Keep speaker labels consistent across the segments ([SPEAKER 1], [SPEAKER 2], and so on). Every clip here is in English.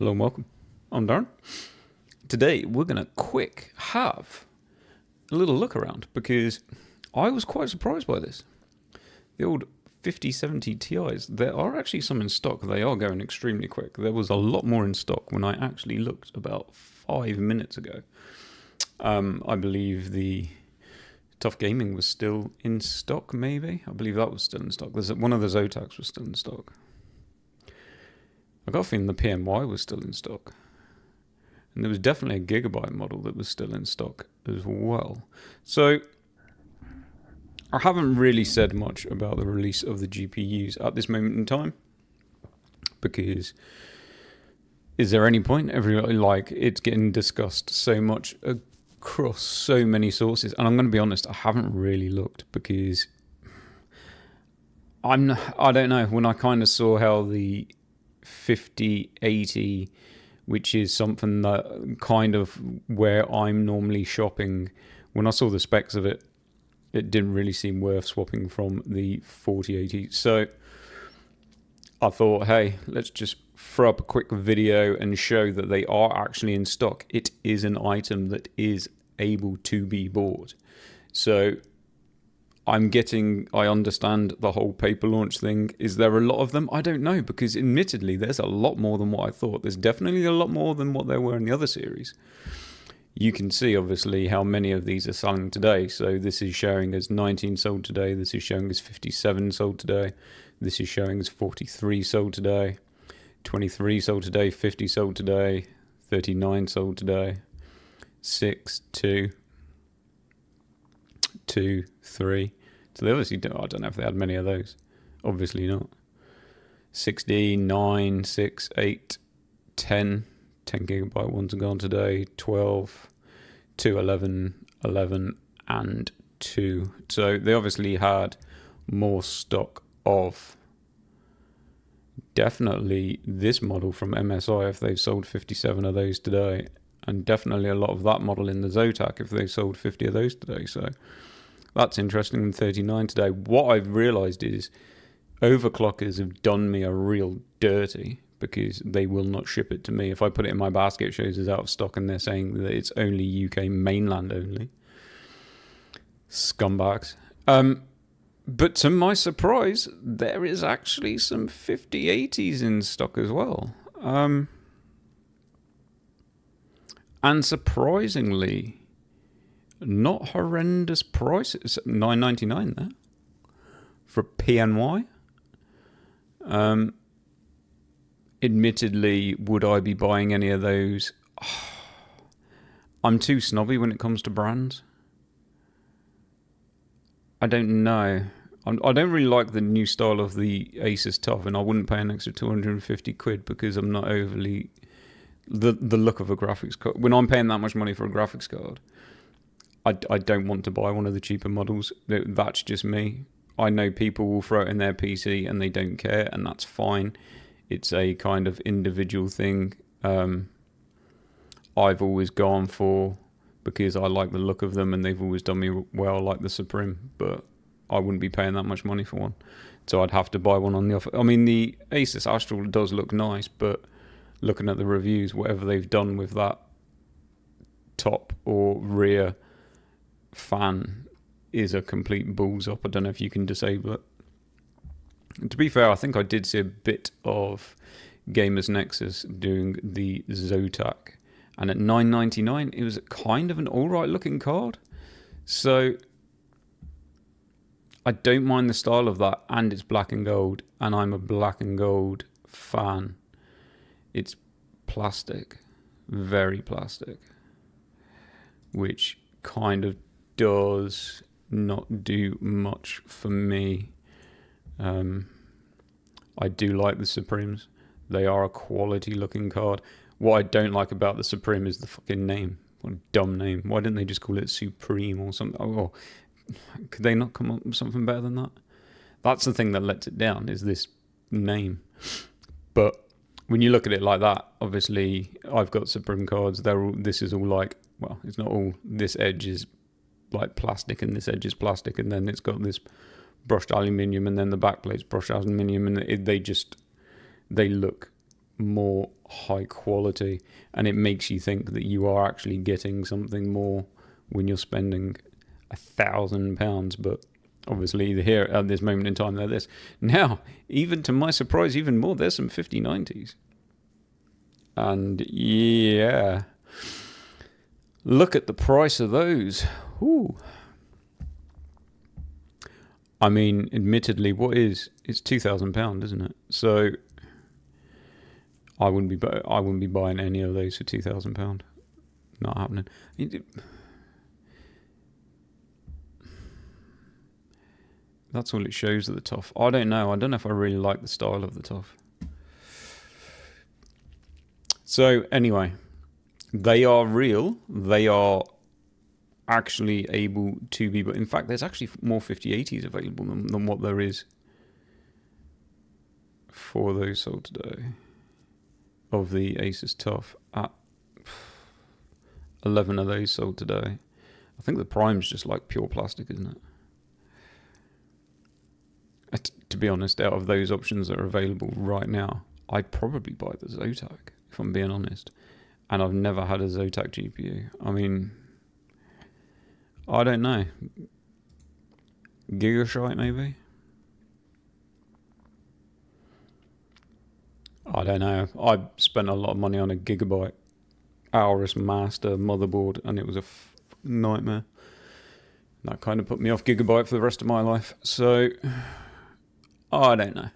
[SPEAKER 1] Hello and welcome. I'm Darren. Today we're going to have a little look around because I was quite surprised by this. The old 5070 Ti's, there are actually some in stock. They are going extremely quick. There was a lot more in stock when I actually looked about 5 minutes ago. I believe the Tough Gaming was still in stock, maybe. I believe that was still in stock. One of the Zotaks was still in stock. I got a feeling the PMY was still in stock. And there was definitely a Gigabyte model that was still in stock as well. So I haven't really said much about the release of the GPUs at this moment in time, because is there any point? It's getting discussed so much across so many sources, and I'm going to be honest, I haven't really looked because I don't know. When I kind of saw how the 5080, which is something that kind of where I'm normally shopping, when I saw the specs of it, it didn't really seem worth swapping from the 4080. So I thought, hey, let's just throw up a quick video and show that they are actually in stock. It is an item that is able to be bought. So I understand the whole paper launch thing. Is there a lot of them? I don't know, because admittedly, there's a lot more than what I thought. There's definitely a lot more than what there were in the other series. You can see, obviously, how many of these are selling today. So this is showing as 19 sold today. This is showing as 57 sold today. This is showing as 43 sold today. 23 sold today. 50 sold today. 39 sold today. 6, 2, 2, 3. So they obviously don't, I don't know if they had many of those. Obviously not. 16, 9, 6, 8, 10. 10 gigabyte ones are gone today. 12, 2, 11, 11, and 2. So they obviously had more stock of definitely this model from MSI if they've sold 57 of those today. And definitely a lot of that model in the Zotac if they've sold 50 of those today. So that's interesting. And 39 today. What I've realized is overclockers have done me a real dirty, because they will not ship it to me. If I put it in my basket, it shows it's out of stock, and they're saying that it's only UK mainland only. Scumbags. But to my surprise, there is actually some 5080s in stock as well. And surprisingly, not horrendous prices. $9.99 there for PNY. Admittedly, would I be buying any of those? I'm too snobby when it comes to brands. I don't know. I don't really like the new style of the Asus TUF, and I wouldn't pay an extra 250 quid because I'm not overly the look of a graphics card. When I'm paying that much money for a graphics card, I don't want to buy one of the cheaper models. That's just me. I know people will throw it in their PC and they don't care, and that's fine. It's a kind of individual thing. I've always gone for, because I like the look of them and they've always done me well, like the Supreme, but I wouldn't be paying that much money for one. So I'd have to buy one on the offer. I mean, the Asus Astral does look nice, but looking at the reviews, whatever they've done with that top or rear fan is a complete balls up. I don't know if you can disable it. And to be fair, I think I did see a bit of Gamers Nexus doing the Zotac, and at $9.99 it was kind of an alright looking card. So I don't mind the style of that, and it's black and gold, and I'm a black and gold fan. It's plastic, very plastic, which kind of does not do much for me. I do like the Supremes. They are a quality looking card. What I don't like about the Supreme is the fucking name. What a dumb name. Why didn't they just call it Supreme or something? Oh, could they not come up with something better than that? That's the thing that lets it down, is this name. But when you look at it like that, obviously I've got Supreme cards. This is all like, well, it's not all. This edge is like plastic and this edge is plastic, and then it's got this brushed aluminium, and then the back plate's brushed aluminium, and they look more high quality, and it makes you think that you are actually getting something more when you're spending £1,000. But obviously, here at this moment in time, they're this. Now, even to my surprise, even more, there's some 5090s. And yeah, look at the price of those. Ooh. I mean, admittedly, it's £2,000, isn't it? So I wouldn't be buying any of those for £2,000. Not happening. That's all it shows at the TUF. I don't know. I don't know if I really like the style of the TUF. So anyway, they are real. They are actually able to be, but in fact, there's actually more 5080s available than what there is for those sold today of the Asus TUF. At 11 of those sold today. I think the Prime's just like pure plastic, isn't it? To be honest, out of those options that are available right now, I'd probably buy the Zotac, if I'm being honest. And I've never had a Zotac GPU. I mean, I don't know. Gigabyte, maybe? I don't know. I spent a lot of money on a Gigabyte Aorus Master motherboard, and it was a nightmare. That kind of put me off Gigabyte for the rest of my life. So, I don't know.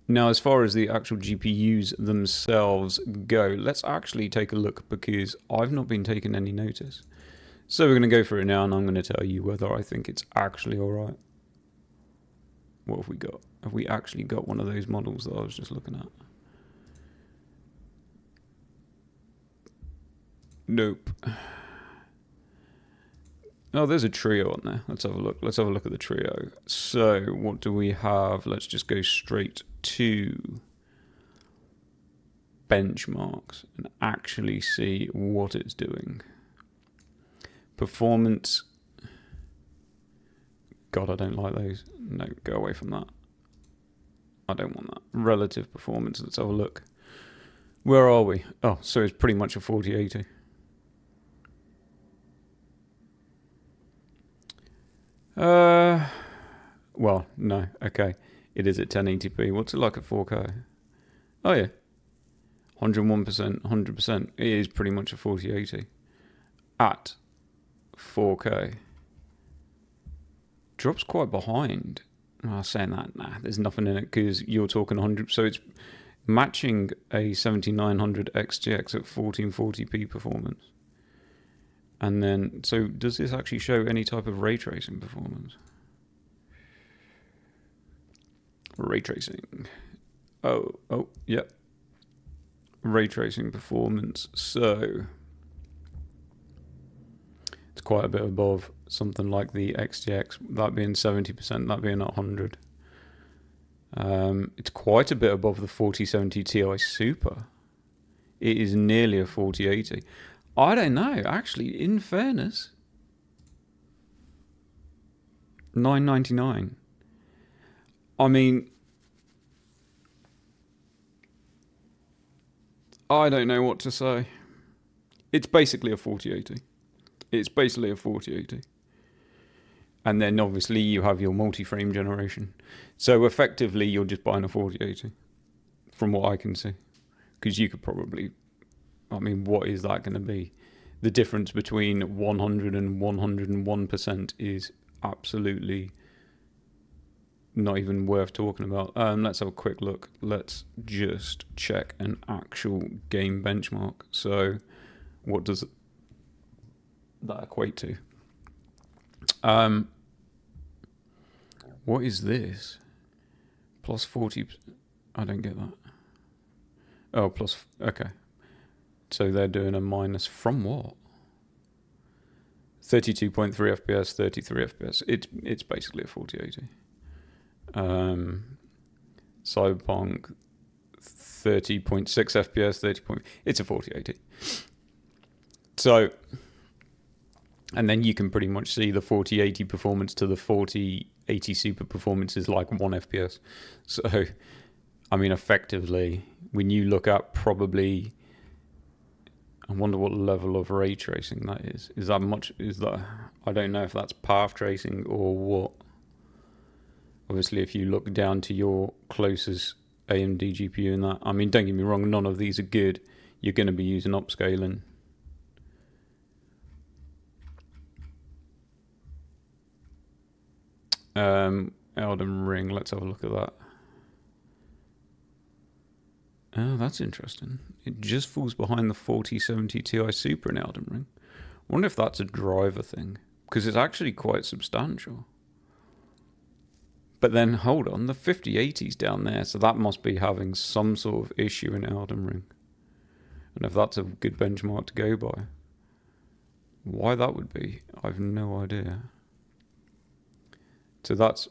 [SPEAKER 1] Now, as far as the actual GPUs themselves go, let's actually take a look, because I've not been taking any notice. So we're going to go through it now, and I'm going to tell you whether I think it's actually alright. What have we got? Have we actually got one of those models that I was just looking at? Nope. Oh, there's a Trio on there. Let's have a look. Let's have a look at the Trio. So, what do we have? Let's just go straight to benchmarks and actually see what it's doing. Performance. God, I don't like those. No, go away from that. I don't want that. Relative performance. Let's have a look. Where are we? Oh, so it's pretty much a 4080. Well, no, okay. It is at 1080p. What's it like at 4K? Oh, yeah. 101%, 100%. It is pretty much a 4080 at 4K. Drops quite behind. Oh, saying that, nah, there's nothing in it because you're talking 100. So it's matching a 7900 XGX at 1440p performance. And then, so does this actually show any type of ray tracing performance? Ray tracing. Oh, yep. Ray tracing performance. So it's quite a bit above something like the XTX, that being 70%, that being at 100. It's quite a bit above the 4070 Ti Super. It is nearly a 4080. I don't know, actually, in fairness. $999. I mean, I don't know what to say. It's basically a 4080. It's basically a 4080. And then obviously you have your multi-frame generation. So effectively you're just buying a 4080, from what I can see. Because you could probably, I mean, what is that going to be? The difference between 100 and 101% is absolutely not even worth talking about. Let's have a quick look. Let's just check an actual game benchmark. So what does that equate to? What is this? Plus 40. I don't get that. Oh, plus. Okay. So they're doing a minus from what? 32.3 FPS, 33 FPS. It's basically a 4080. Cyberpunk 30.6 FPS, 30. It's a 4080. So, and then you can pretty much see the 4080 performance to the 4080 Super performance is like 1 FPS. So, I mean, effectively, when you look at probably, I wonder what level of ray tracing that is. Is that much? Is that, I don't know if that's path tracing or what. Obviously, if you look down to your closest AMD GPU and that, I mean, don't get me wrong, none of these are good. You're going to be using upscaling. Elden Ring, let's have a look at that. Oh, that's interesting. It just falls behind the 4070 Ti Super in Elden Ring. I wonder if that's a driver thing, because it's actually quite substantial. But then, hold on, the 5080's down there, so that must be having some sort of issue in Elden Ring. And if that's a good benchmark to go by, why that would be, I've no idea. So that's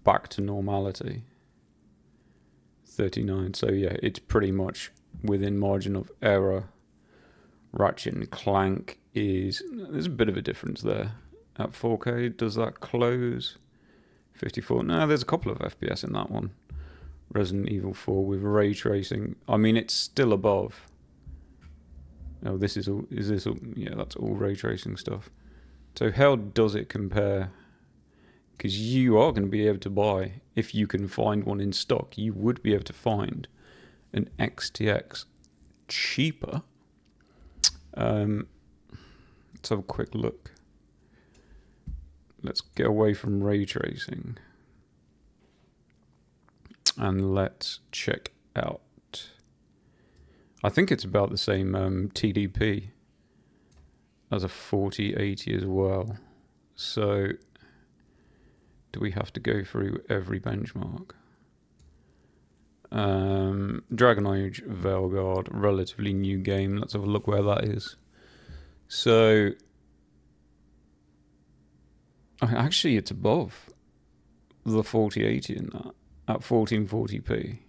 [SPEAKER 1] back to normality. 39. So yeah, it's pretty much within margin of error. Ratchet and Clank is, there's a bit of a difference there. At 4K, does that close? 54. No, there's a couple of FPS in that one. Resident Evil 4 with ray tracing. I mean, it's still above. Oh, this is all. Is this all? Yeah, that's all ray tracing stuff. So how does it compare? Because you are going to be able to buy, if you can find one in stock, you would be able to find an XTX cheaper. Let's have a quick look. Let's get away from ray tracing and let's check out. I think it's about the same TDP as a 4080 as well. So do we have to go through every benchmark? Dragon Age Veilguard, relatively new game. Let's have a look where that is. So actually it's above the 4080 in that, at 1440p.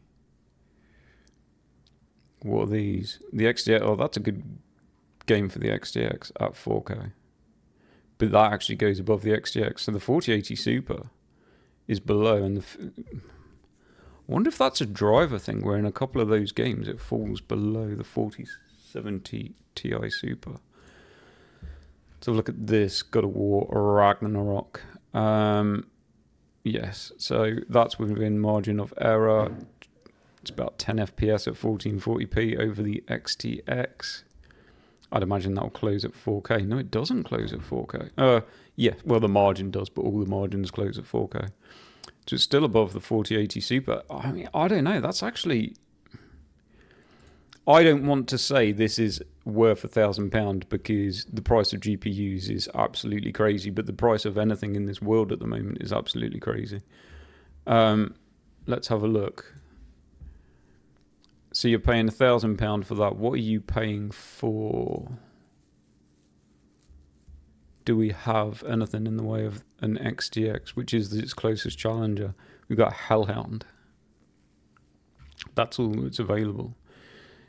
[SPEAKER 1] What are these? The XTX, oh, that's a good game for the XTX at 4K. But that actually goes above the XTX. So the 4080 Super is below, and I wonder if that's a driver thing, where in a couple of those games it falls below the 4070 Ti Super. So look at this, God of War Ragnarok. Yes, so that's within margin of error. It's about 10 FPS at 1440p over the XTX. I'd imagine that'll close at 4K. No, it doesn't close at 4K. Yeah, well, the margin does, but all the margins close at 4K. So it's still above the 4080 Super. I mean, I don't know. That's actually... I don't want to say this is worth £1,000 because the price of GPUs is absolutely crazy, but the price of anything in this world at the moment is absolutely crazy. Let's have a look. So you're paying £1,000 for that. What are you paying for? Do we have anything in the way of an XTX, which is its closest challenger? We've got Hellhound. That's all that's available.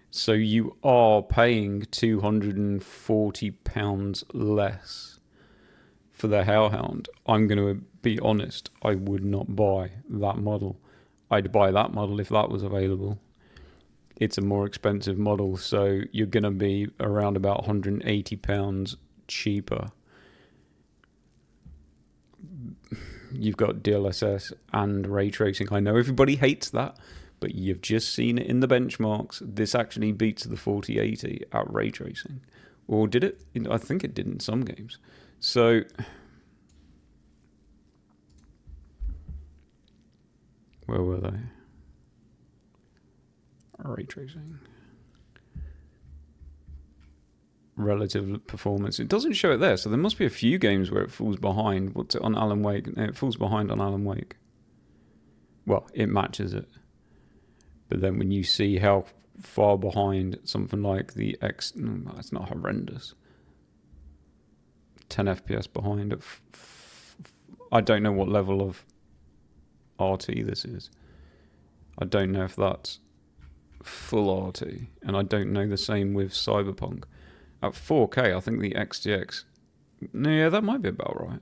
[SPEAKER 1] So you are paying £240 less for the Hellhound. I'm going to be honest, I would not buy that model. I'd buy that model if that was available. It's a more expensive model, so you're going to be around about £180 cheaper. You've got DLSS and ray tracing. I know everybody hates that, but you've just seen it in the benchmarks. This actually beats the 4080 at ray tracing. Or did it? I think it did in some games. So where were they? Ray tracing. Relative performance. It doesn't show it there, so there must be a few games where it falls behind. What's it on Alan Wake? It falls behind on Alan Wake. Well, it matches it. But then when you see how far behind something like the X... No, it's not horrendous. 10 FPS behind it. I don't know what level of RT this is. I don't know if that's full RT. And I don't know the same with Cyberpunk. At 4K, I think the XTX... No, yeah, that might be about right.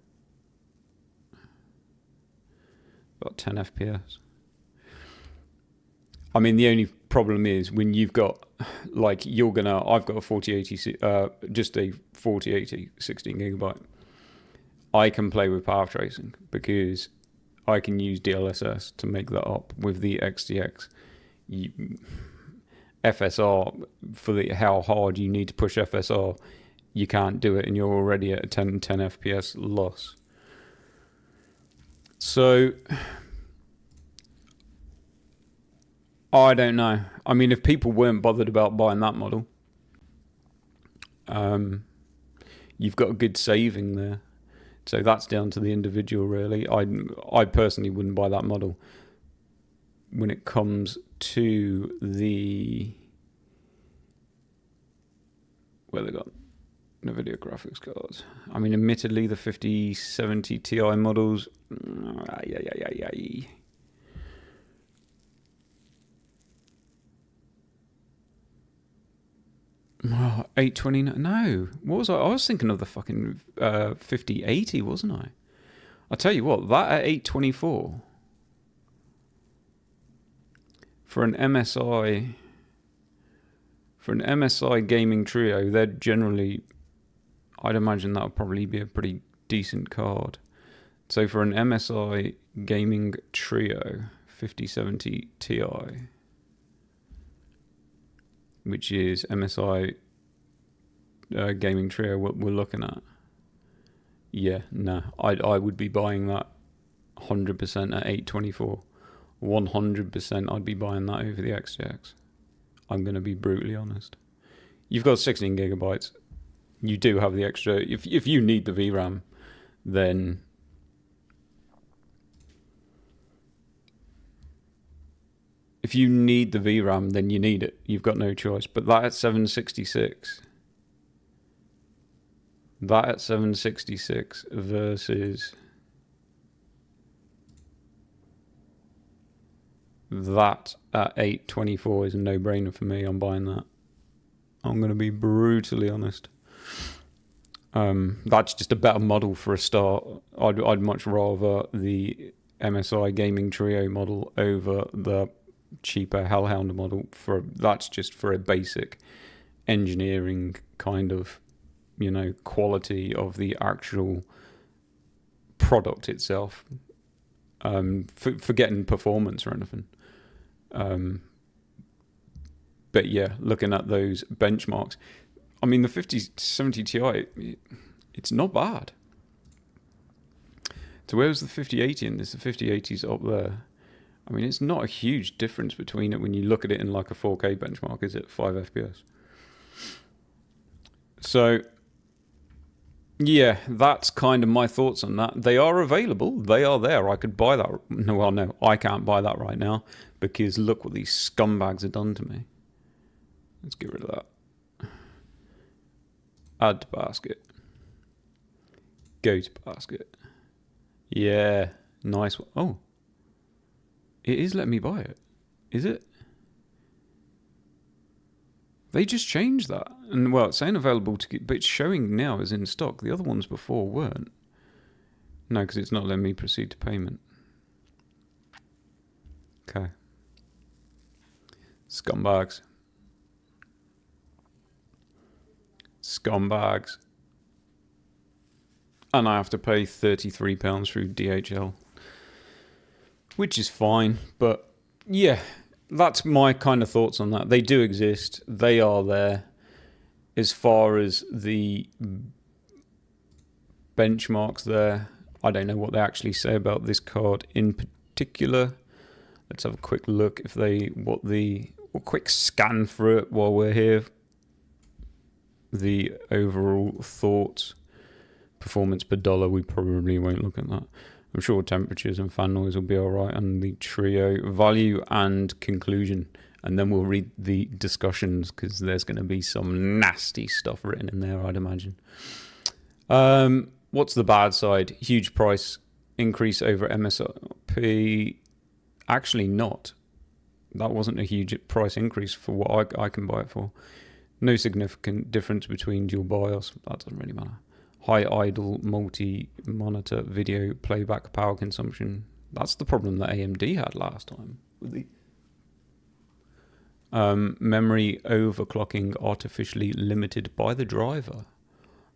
[SPEAKER 1] About 10 FPS. I mean, the only problem is when you've got, like, I've got a 4080, just a 4080 16 gigabyte. I can play with path tracing because I can use DLSS to make that up with the XTX. FSR, for how hard you need to push FSR, you can't do it, and you're already at a 10 FPS loss. So I don't know. I mean, if people weren't bothered about buying that model, you've got a good saving there. So that's down to the individual, really. I personally wouldn't buy that model. When it comes to the... where they got NVIDIA graphics cards. I mean, admittedly, the 5070 Ti models... 829. No, what was I? I was thinking of the fucking 5080, wasn't I? I'll tell you what, that at 824 for an MSI gaming trio, they're generally, I'd imagine that would probably be a pretty decent card. So for an MSI gaming trio 5070 Ti, which is MSI gaming trio, what we're looking at. Yeah, no, I would be buying that 100% at 824. 100% I'd be buying that over the XTX. I'm going to be brutally honest. You've got 16 gigabytes. You do have the extra. If you need the VRAM, then you need it. You've got no choice. But that at 766. Versus that at 824 is a no-brainer for me. I'm buying that. I'm going to be brutally honest. That's just a better model for a start. I'd much rather the MSI Gaming Trio model over the cheaper Hellhound model. That's just for a basic engineering kind of, quality of the actual product itself. Forgetting performance or anything. But yeah, looking at those benchmarks, I mean, the 5070 Ti, it's not bad. So where's the 5080 in this? The 5080's up there. I mean, it's not a huge difference between it when you look at it in like a 4K benchmark, is it? 5 FPS. So yeah, that's kind of my thoughts on that. They are available. They are there. I could buy that. No, I can't buy that right now because look what these scumbags have done to me. Let's get rid of that. Add to basket. Go to basket. Yeah, nice one. Oh, it is letting me buy it. Is it? They just changed that. And, well, it's saying available to get, but it's showing now as in stock. The other ones before weren't. No, because it's not letting me proceed to payment. Okay. Scumbags. And I have to pay £33 through DHL. Which is fine, but yeah, that's my kind of thoughts on that. They do exist. They are there. As far as the benchmarks there, I don't know what they actually say about this card in particular. Let's have a quick look if we'll quick scan through it while we're here. The overall thoughts, performance per dollar, we probably won't look at that. I'm sure temperatures and fan noise will be all right. And the trio value and conclusion. And then we'll read the discussions because there's going to be some nasty stuff written in there, I'd imagine. What's the bad side? Huge price increase over MSRP. Actually not. That wasn't a huge price increase for what I can buy it for. No significant difference between dual BIOS. That doesn't really matter. High idle multi-monitor video playback power consumption. That's the problem that AMD had last time. Memory overclocking artificially limited by the driver.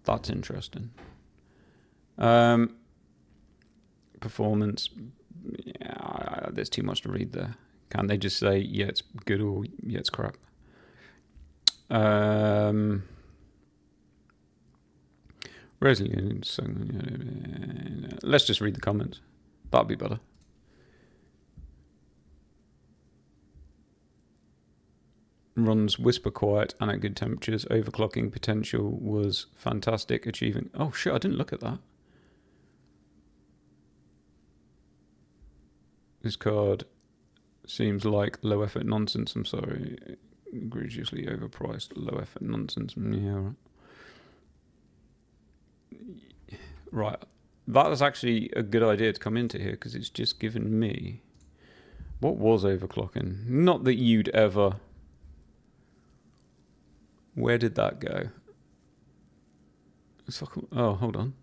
[SPEAKER 1] That's interesting. Performance. Yeah, there's too much to read there. Can't they just say, yeah, it's good, or yeah, it's crap? Resilience. Let's just read the comments. That'd be better. Runs whisper quiet and at good temperatures. Overclocking potential was fantastic. Achieving. Oh shit! I didn't look at that. This card seems like low effort nonsense. I'm sorry. Egregiously overpriced. Low effort nonsense. Yeah. Right. That is actually a good idea to come into here because it's just given me. What was overclocking? Not that you'd ever. Where did that go? Oh, hold on.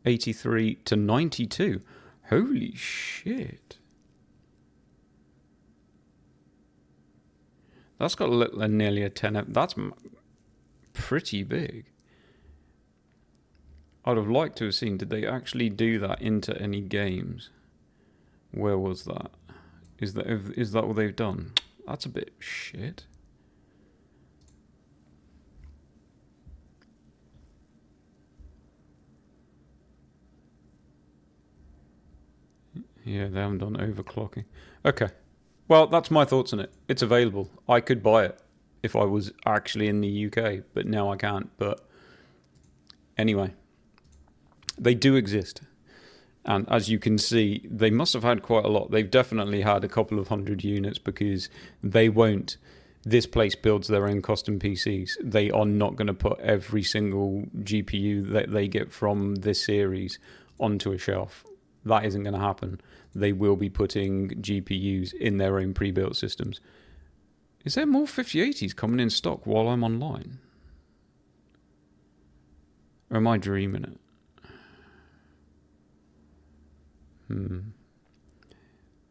[SPEAKER 1] 83 to 92. Holy shit. That's got nearly a 10. That's pretty big. I'd have liked to have seen, did they actually do that into any games? Where was that? Is that what they've done? That's a bit shit. Yeah, they haven't done overclocking. Okay. Well, that's my thoughts on it. It's available. I could buy it if I was actually in the UK, but now I can't. But anyway, they do exist. And as you can see, they must have had quite a lot. They've definitely had a couple of hundred units because they won't. This place builds their own custom PCs. They are not going to put every single GPU that they get from this series onto a shelf. That isn't going to happen. They will be putting GPUs in their own pre-built systems. Is there more 5080s coming in stock while I'm online? Or am I dreaming it?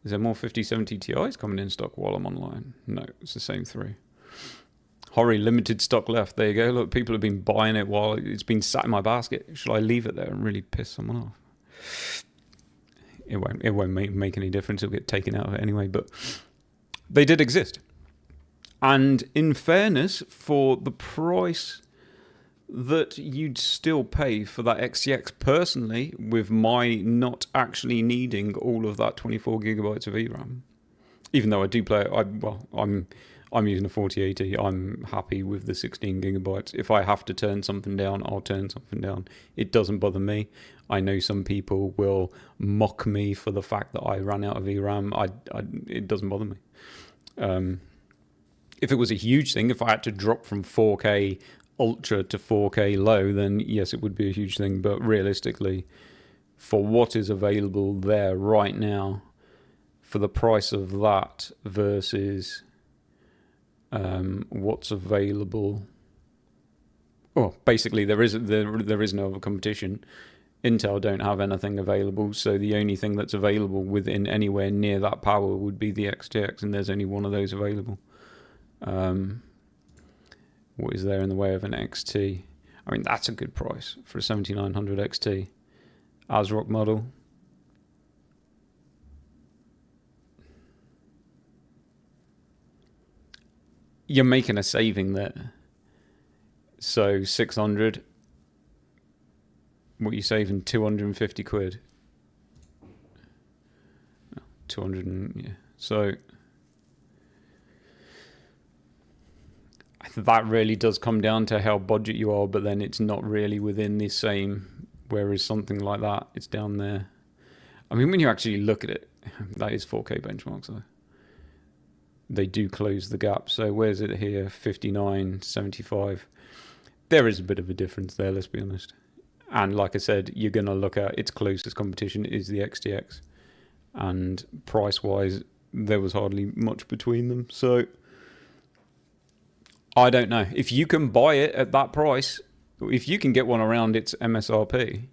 [SPEAKER 1] Is there more 5070 Ti's coming in stock while I'm online? No, it's the same three. Hori, limited stock left. There you go. Look, people have been buying it while it's been sat in my basket. Shall I leave it there and really piss someone off? It won't make any difference. It'll get taken out of it anyway. But they did exist. And in fairness, for the price that you'd still pay for that XTX personally, with my not actually needing all of that 24 gigabytes of VRAM, even though I do play it, I'm using a 4080. I'm happy with the 16 gigabytes. If I have to turn something down, I'll turn something down. It doesn't bother me. I know some people will mock me for the fact that I ran out of VRAM. It doesn't bother me. If it was a huge thing, if I had to drop from 4K Ultra to 4K low, then yes, it would be a huge thing. But realistically, for what is available there right now, for the price of that versus what's available, basically there is no other competition. Intel don't have anything available, so the only thing that's available within anywhere near that power would be the XTX, and there's only one of those available. What is there in the way of an XT? I mean, that's a good price for a 7900 XT. ASRock model. You're making a saving there. So 600. What are you saving? 250 quid. 200, yeah. So that really does come down to how budget you are, but then it's not really within the same, whereas something like that, it's down there. I mean, when you actually look at it, that is 4K benchmarks though. They do close the gap. So where's it here? 59, 75. There is a bit of a difference there, let's be honest. And like I said, you're going to look at its closest competition is the XTX. And price-wise, there was hardly much between them. So I don't know. If you can buy it at that price, if you can get one around its MSRP,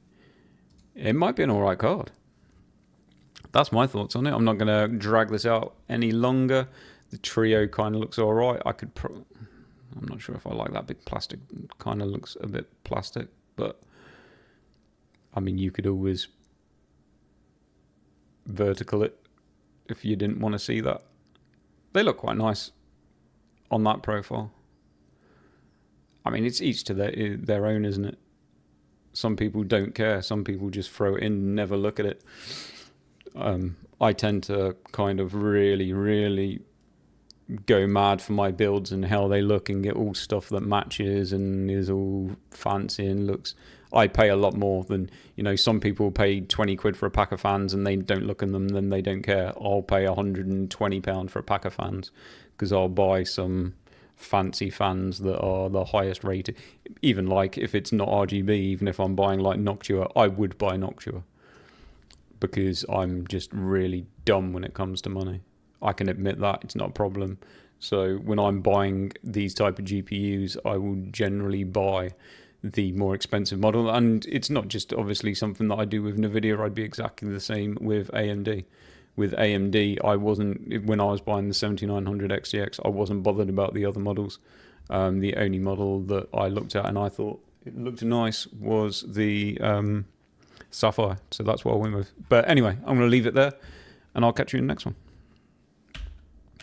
[SPEAKER 1] it might be an alright card. That's my thoughts on it. I'm not going to drag this out any longer. The Trio kind of looks all right. I'm not sure if I like that big plastic. Kind of looks a bit plastic, but I mean, you could always vertical it if you didn't want to see that. They look quite nice on that profile. I mean, it's each to their own, isn't it? Some people don't care. Some people just throw it in and never look at it. I tend to kind of really, really go mad for my builds and how they look and get all stuff that matches and is all fancy and looks. I pay a lot more than, some people pay 20 quid for a pack of fans and they don't look at them, then they don't care. I'll pay £120 for a pack of fans because I'll buy some fancy fans that are the highest rated. Even like if it's not RGB, even if I'm buying like Noctua, I would buy Noctua because I'm just really dumb when it comes to money. I can admit that, it's not a problem. So when I'm buying these type of GPUs, I will generally buy the more expensive model. And it's not just obviously something that I do with NVIDIA. I'd be exactly the same with AMD. With AMD, when I was buying the 7900 XTX, I wasn't bothered about the other models. The only model that I looked at and I thought it looked nice was the Sapphire. So that's what I went with. But anyway, I'm going to leave it there and I'll catch you in the next one.